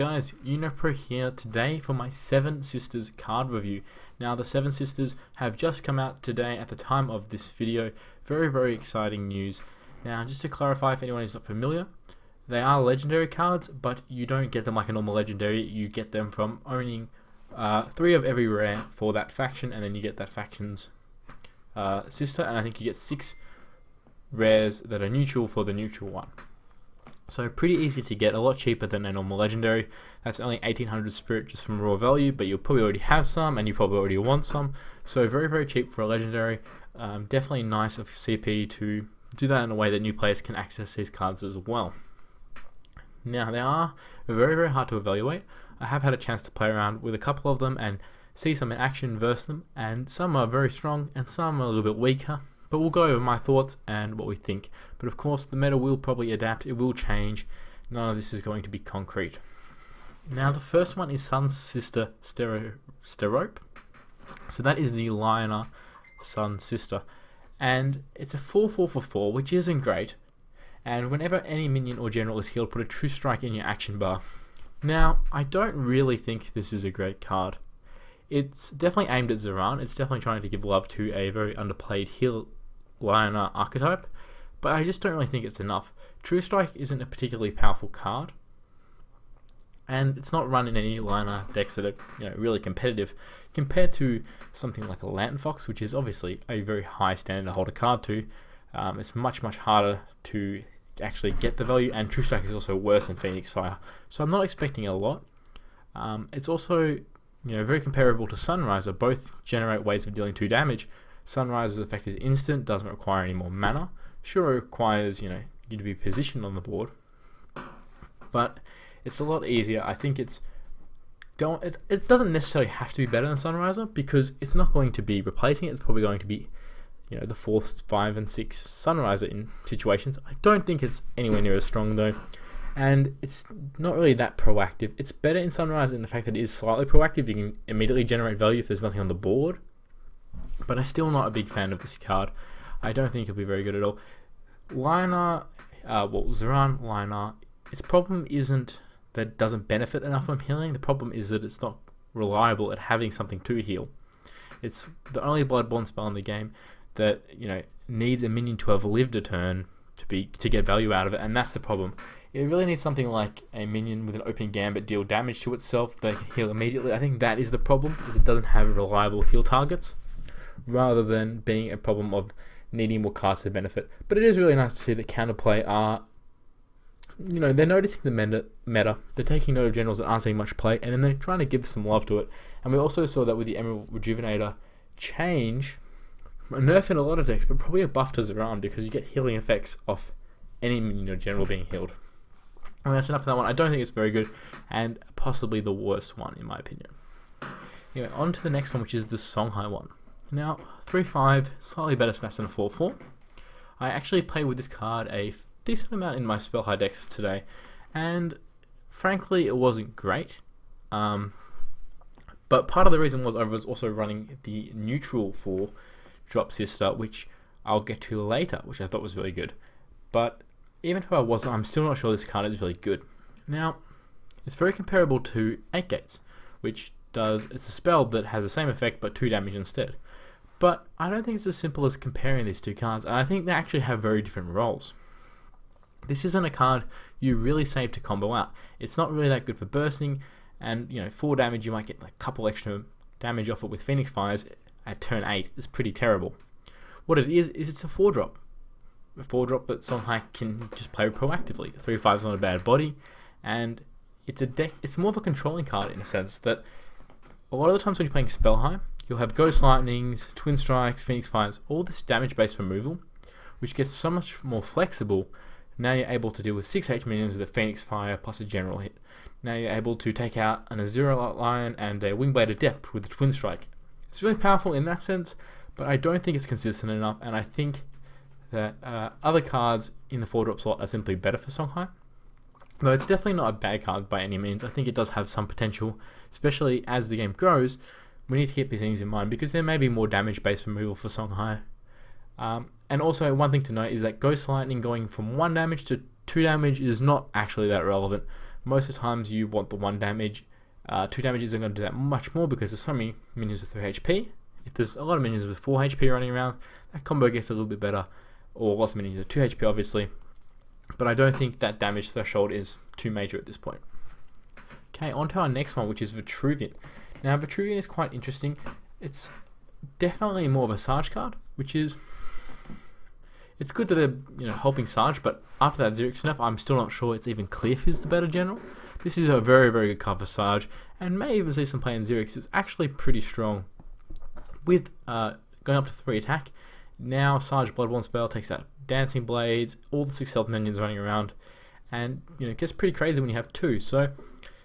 Guys, UnoPro here today for my Seven Sisters card review. Now the Seven Sisters have just come out today at the time of this video. Very exciting news. Now just to clarify, if anyone is not familiar, they are legendary cards, but you don't get them like a normal legendary. You get them from owning 3 of every rare for that faction, and then you get that faction's sister, and I think you get 6 rares that are neutral for the neutral one. So pretty easy to get, a lot cheaper than a normal legendary. That's only 1800 spirit just from raw value, but you'll probably already have some and you probably already want some. So very cheap for a legendary. Definitely nice of CP to do that in a way that new players can access these cards as well. Now they are very hard to evaluate. I have had a chance to play around with a couple of them and see some in action versus them, and some are very strong and some are a little bit weaker. But we'll go over my thoughts and what we think. But of course, the meta will probably adapt, it will change. None of this is going to be concrete. Now, the first one is Sun's Sister Sterope. So that is the Lyonar Sun Sister. And it's a 4/4 for 4, which isn't great. And whenever any minion or general is healed, put a True Strike in your action bar. Now, I don't really think this is a great card. It's definitely aimed at Zaran. It's definitely trying to give love to a very underplayed heal Lyonar archetype, but I just don't really think it's enough. True Strike isn't a particularly powerful card, and it's not run in any Lyonar decks that are really competitive compared to something like a Lantern Fox, which is obviously a very high standard to hold a card to. It's much harder to actually get the value, and True Strike is also worse than Phoenix Fire, so I'm not expecting a lot. It's also very comparable to Sunriser. Both generate ways of dealing 2 damage. Sunriser's effect is instant, doesn't require any more mana. Sure, it requires you to be positioned on the board, but it's a lot easier. I think it doesn't necessarily have to be better than Sunriser, because it's not going to be replacing it. It's probably going to be the 4th, 5, and 6 Sunriser in situations. I don't think it's anywhere near as strong though. And it's not really that proactive. It's better in Sunrise in the fact that it is slightly proactive. You can immediately generate value if there's nothing on the board. But I'm still not a big fan of this card. I don't think it'll be very good at all. Lyonar, Zaran Lyonar, its problem isn't that it doesn't benefit enough from healing. The problem is that it's not reliable at having something to heal. It's the only Bloodborne spell in the game that needs a minion to have lived a turn to get value out of it, and that's the problem. It really needs something like a minion with an open gambit deal damage to itself that can heal immediately. I think that is the problem, is it doesn't have reliable heal targets, rather than being a problem of needing more cards to benefit. But it is really nice to see that Counterplay are, they're noticing the meta, they're taking note of generals that aren't seeing much play, and then they're trying to give some love to it. And we also saw that with the Emerald Rejuvenator change, a nerf in a lot of decks, but probably a buff to Zaran, because you get healing effects off any minion or general being healed. And that's enough for that one. I don't think it's very good, and possibly the worst one in my opinion. Anyway, on to the next one, which is the Songhai one. Now, 3/5, slightly better stats than a 4/4. I actually played with this card a decent amount in my Spell High decks today, and frankly, it wasn't great. But part of the reason was I was also running the neutral for Drop Sister, which I'll get to later, which I thought was really good. But even if I wasn't, I'm still not sure this card is really good. Now, it's very comparable to 8 Gates, which it's a spell that has the same effect but 2 damage instead. But I don't think it's as simple as comparing these 2 cards, and I think they actually have very different roles. This isn't a card you really save to combo out. It's not really that good for bursting, and 4 damage, you might get like a couple extra damage off it with Phoenix Fires at turn 8. It's pretty terrible. What it is it's a 4-drop. A 4-drop that Songhai can just play proactively. 3/5 is not a bad body, and it's a deck. It's more of a controlling card in a sense that a lot of the times when you're playing Spell High, you'll have Ghost Lightnings, Twin Strikes, Phoenix Fires, all this damage-based removal, which gets so much more flexible. Now you're able to deal with 6 minions with a Phoenix Fire plus a general hit. Now you're able to take out an Azura Lion and a Wingblade Adept with a Twin Strike. It's really powerful in that sense, but I don't think it's consistent enough, and I think that other cards in the 4-drop slot are simply better for Songhai. Though it's definitely not a bad card by any means. I think it does have some potential, especially as the game grows. We need to keep these things in mind, because there may be more damage-based removal for Songhai. And also, one thing to note is that Ghost Lightning going from 1 damage to 2 damage is not actually that relevant. most of the times you want the 1 damage. 2 damage isn't going to do that much more because there's so many minions with 3 HP. If there's a lot of minions with 4 HP running around, that combo gets a little bit better, or lots of minions with 2 HP obviously, but I don't think that damage threshold is too major at this point. Okay, on to our next one, which is Vetruvian. Now Vetruvian is quite interesting. It's definitely more of a Sarge card, which is, it's good that they're helping Sarge, but after that Xerix nerf, I'm still not sure it's even clear who's the better general. This is a very, very good card for Sarge, and may even see some play in Xerix. It's actually pretty strong. With going up to 3 attack, now Sarge Bloodborne spell takes out Dancing Blades, all the 6 health minions running around, and it gets pretty crazy when you have 2, so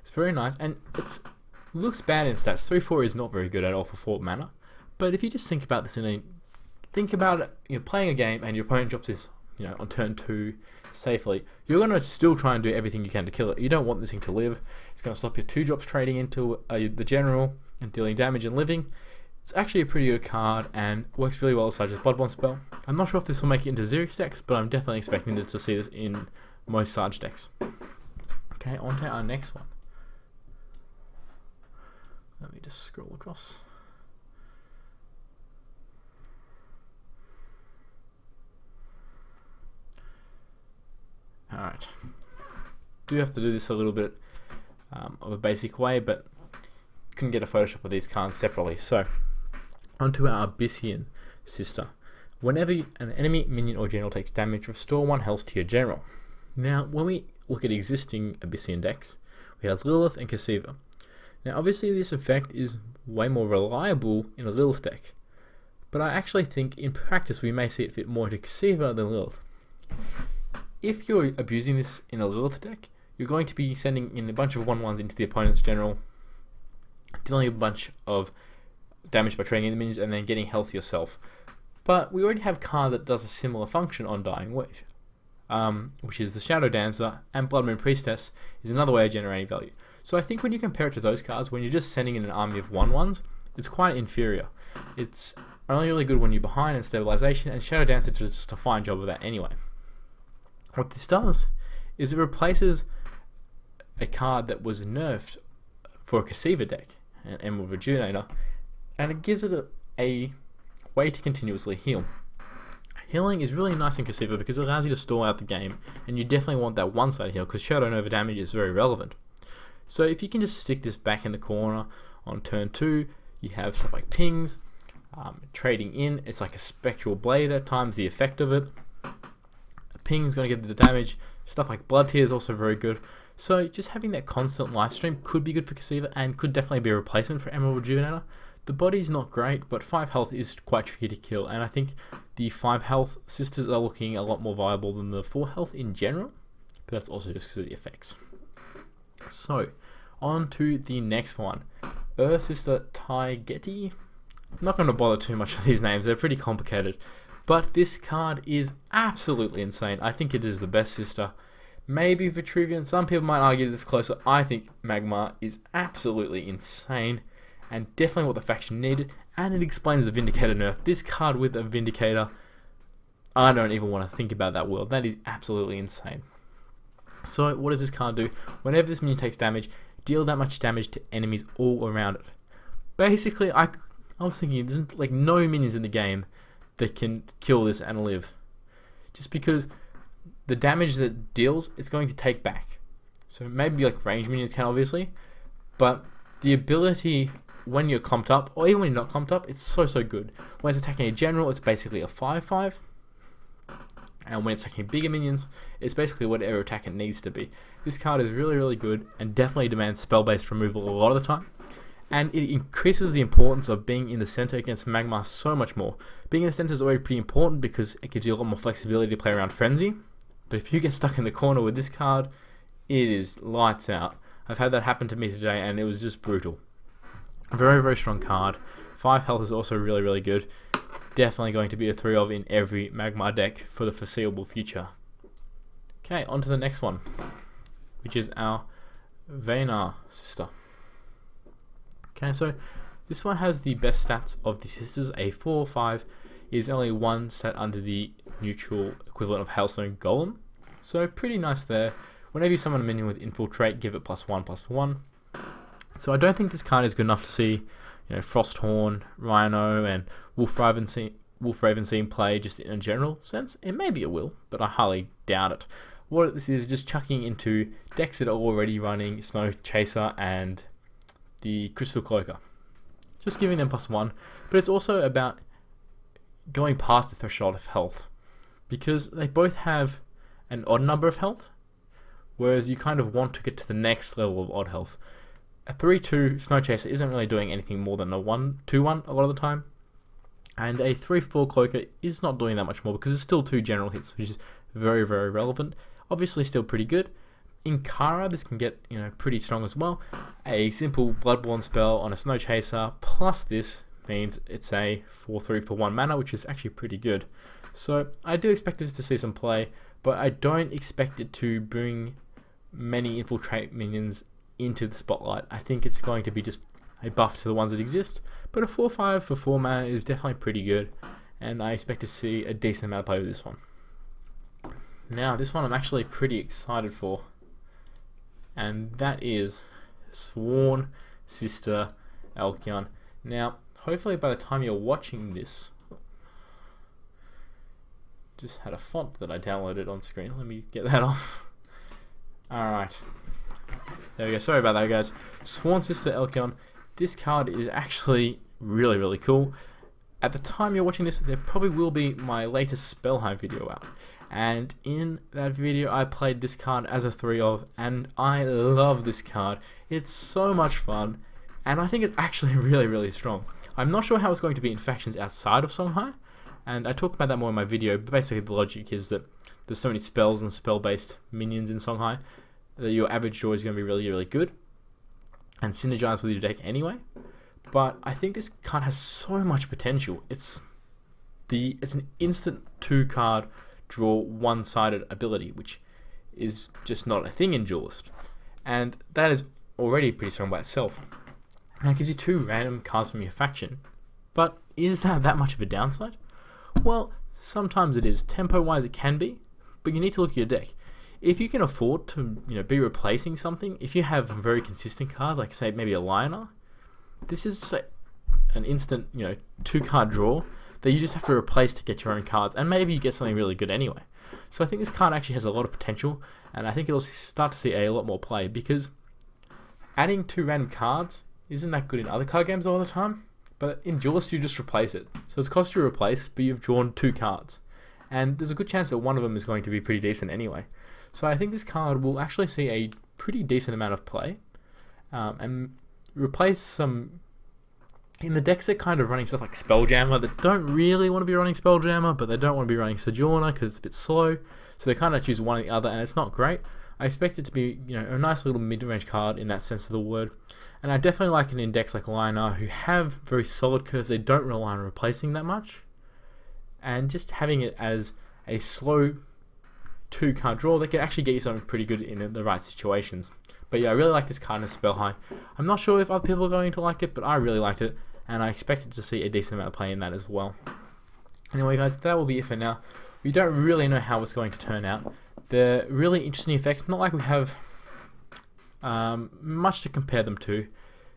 it's very nice, and it looks bad in stats. 3-4 is not very good at all for 4 mana, but if you just think about this think about it, you're playing a game and your opponent drops this on turn 2 safely, you're going to still try and do everything you can to kill it. You don't want this thing to live. It's going to stop your 2 drops trading into the general and dealing damage and living. It's actually a pretty good card and works really well as Sarge's Bloodborne spell. I'm not sure if this will make it into Xerix decks, but I'm definitely expecting to see this in most Sarge decks. Okay, on to our next one. Let me just scroll across. Alright, do have to do this a little bit of a basic way, but couldn't get a Photoshop of these cards separately. So, onto our Abyssian sister. Whenever an enemy, minion, or general takes damage, restore 1 health to your general. Now, when we look at existing Abyssian decks, we have Lilith and Cassiva. Now, obviously, this effect is way more reliable in a Lilith deck, but I actually think in practice we may see it fit more into Cassiva than Lilith. If you're abusing this in a Lilith deck, you're going to be sending in a bunch of 1/1s into the opponent's general, dealing a bunch of damage by trading in the minions, and then getting health yourself. But we already have a card that does a similar function on Dying Wish, which is the Shadow Dancer, and Blood Moon Priestess is another way of generating value. So I think when you compare it to those cards, when you're just sending in an army of 1/1s, it's quite inferior. It's only really good when you're behind in stabilization, and Shadow Dancer does just a fine job of that anyway. What this does is it replaces a card that was nerfed for a Cassiva deck, an Emerald Rejuvenator, and it gives it a way to continuously heal. Healing is really nice in Cassiva because it allows you to stall out the game, and you definitely want that one-side heal because Shadow Nova damage is very relevant. So if you can just stick this back in the corner on turn 2, you have stuff like pings, trading in, it's like a Spectral Blade at times, the effect of it. Ping's going to get the damage, stuff like Blood Tear is also very good. So just having that constant life stream could be good for Cassiva and could definitely be a replacement for Emerald Rejuvenator. The body's not great, but 5 health is quite tricky to kill, and I think the 5 health sisters are looking a lot more viable than the 4 health in general, but that's also just because of the effects. So, on to the next one. Earth Sister Taigeti. I'm not going to bother too much with these names, they're pretty complicated, but this card is absolutely insane. I think it is the best sister. Maybe Vetruvian, some people might argue that it's closer. I think Magmar is absolutely insane, and definitely what the faction needed, and it explains the Vindicator nerf. This card with a Vindicator, I don't even want to think about that world. That is absolutely insane. So what does this card do? Whenever this minion takes damage, deal that much damage to enemies all around it. Basically, I was thinking there's like no minions in the game that can kill this and live. Just because the damage that it deals, it's going to take back. So maybe like range minions can obviously, but the ability when you're comped up, or even when you're not comped up, it's so good. When it's attacking a general, it's basically a 5/5. And when it's attacking bigger minions, it's basically whatever attack it needs to be. This card is really good and definitely demands spell-based removal a lot of the time. And it increases the importance of being in the center against Magmar so much more. Being in the center is already pretty important because it gives you a lot more flexibility to play around Frenzy. But if you get stuck in the corner with this card, it is lights out. I've had that happen to me today and it was just brutal. Very strong card. 5 health is also really good. Definitely going to be a 3 of in every Magmar deck for the foreseeable future. Okay, on to the next one, which is our Vanar sister. Okay, so this one has the best stats of the sisters. A 4/5 is only 1 stat under the neutral equivalent of Hailstone Golem. So pretty nice there. Whenever you summon a minion with Infiltrate, give it +1/+1. So I don't think this card is good enough to see, Frosthorn, Rhino, and Wolfraven Seam play just in a general sense. It maybe it will, but I highly doubt it. What this is just chucking into decks that are already running Snow Chaser and the Crystal Cloaker. Just giving them +1, but it's also about going past the threshold of health, because they both have an odd number of health, whereas you kind of want to get to the next level of odd health. A 3/2 Snow Chaser isn't really doing anything more than a 1/2/1 a lot of the time, and a 3/4 Cloaker is not doing that much more because it's still 2 general hits, which is very, very relevant. Obviously still pretty good. In Kara, this can get pretty strong as well. A simple Bloodborne spell on a Snow Chaser plus this means it's a 4/3 for 1 mana, which is actually pretty good. So I do expect this to see some play, but I don't expect it to bring many Infiltrate minions into the spotlight. I think it's going to be just a buff to the ones that exist, but a 4/5 for 4 mana is definitely pretty good, and I expect to see a decent amount of play with this one. Now, this one I'm actually pretty excited for, and that is Sworn Sister Elkion. Now, hopefully by the time you're watching this, just had a font that I downloaded on screen. Let me get that off. Alright. There we go. Sorry about that, guys. Sworn Sister Elkion. This card is actually really, really cool. At the time you're watching this, there probably will be my latest Spellheim video out. And in that video, I played this card as a 3-of, and I love this card. It's so much fun, and I think it's actually really, really strong. I'm not sure how it's going to be in factions outside of Songhai, and I talked about that more in my video, but basically the logic is that there's so many spells and spell-based minions in Songhai that your average draw is going to be really, really good, and synergize with your deck anyway. But I think this card has so much potential. It's an instant 2-card draw one-sided ability, which is just not a thing in Duelist, and that is already pretty strong by itself. Now it gives you 2 random cards from your faction, but is that much of a downside? Well, sometimes it is. Tempo-wise it can be, but you need to look at your deck. If you can afford to be replacing something, if you have very consistent cards, like say maybe a Lyonar, this is an instant 2-card draw that you just have to replace to get your own cards, and maybe you get something really good anyway. So I think this card actually has a lot of potential, and I think it'll start to see a lot more play, because adding 2 random cards isn't that good in other card games all the time, but in Duelist you just replace it. So it's cost you to replace, but you've drawn 2 cards, and there's a good chance that one of them is going to be pretty decent anyway. So I think this card will actually see a pretty decent amount of play, and replace some in the decks that kind of running stuff like Spelljammer that don't really want to be running Spelljammer, but they don't want to be running Sojourner because it's a bit slow. So they kind of choose one or the other, and it's not great. I expect it to be a nice little mid-range card in that sense of the word. And I definitely like it in decks like Lyonar, who have very solid curves. They don't rely on replacing that much. And just having it as a slow 2-card draw that can actually get you something pretty good in the right situations. But yeah, I really like this card in Spellheim. I'm not sure if other people are going to like it, but I really liked it, and I expected to see a decent amount of play in that as well. Anyway, guys, that will be it for now. We don't really know how it's going to turn out. The really interesting effects, not like we have much to compare them to.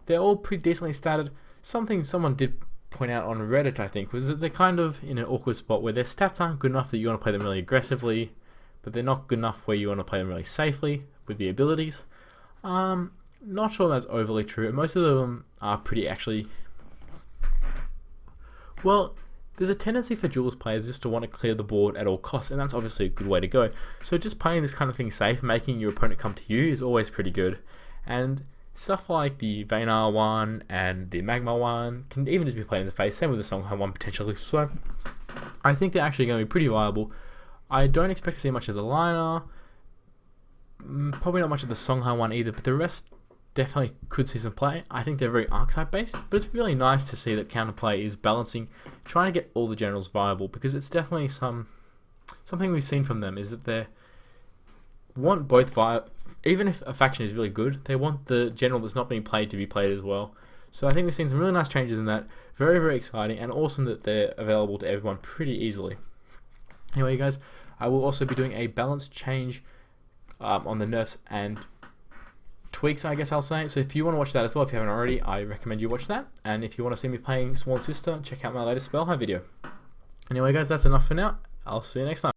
They're all pretty decently statted. Something someone did point out on Reddit, I think, was that they're kind of in an awkward spot where their stats aren't good enough that you want to play them really aggressively, but they're not good enough where you want to play them really safely with the abilities. Not sure that's overly true. Most of them are pretty actually. Well, there's a tendency for Duelist players just to want to clear the board at all costs, and that's obviously a good way to go. So just playing this kind of thing safe, making your opponent come to you, is always pretty good. And stuff like the Vanar one and the Magmar one can even just be played in the face. Same with the Songhai one potentially. So I think they're actually going to be pretty viable. I don't expect to see much of the Lyonar. Probably not much of the Songhai one either, but the rest definitely could see some play. I think they're very archetype based, but it's really nice to see that counterplay is balancing, trying to get all the generals viable, because it's definitely something we've seen from them is that they want both even if a faction is really good, they want the general that's not being played to be played as well. So I think we've seen some really nice changes in that. Very, very exciting, and awesome that they're available to everyone pretty easily. Anyway, guys, I will also be doing a balance change on the nerfs and tweaks, I guess I'll say. So if you want to watch that as well, if you haven't already, I recommend you watch that. And if you want to see me playing Sworn Sister, check out my latest Spellheim video. Anyway guys, that's enough for now. I'll see you next time.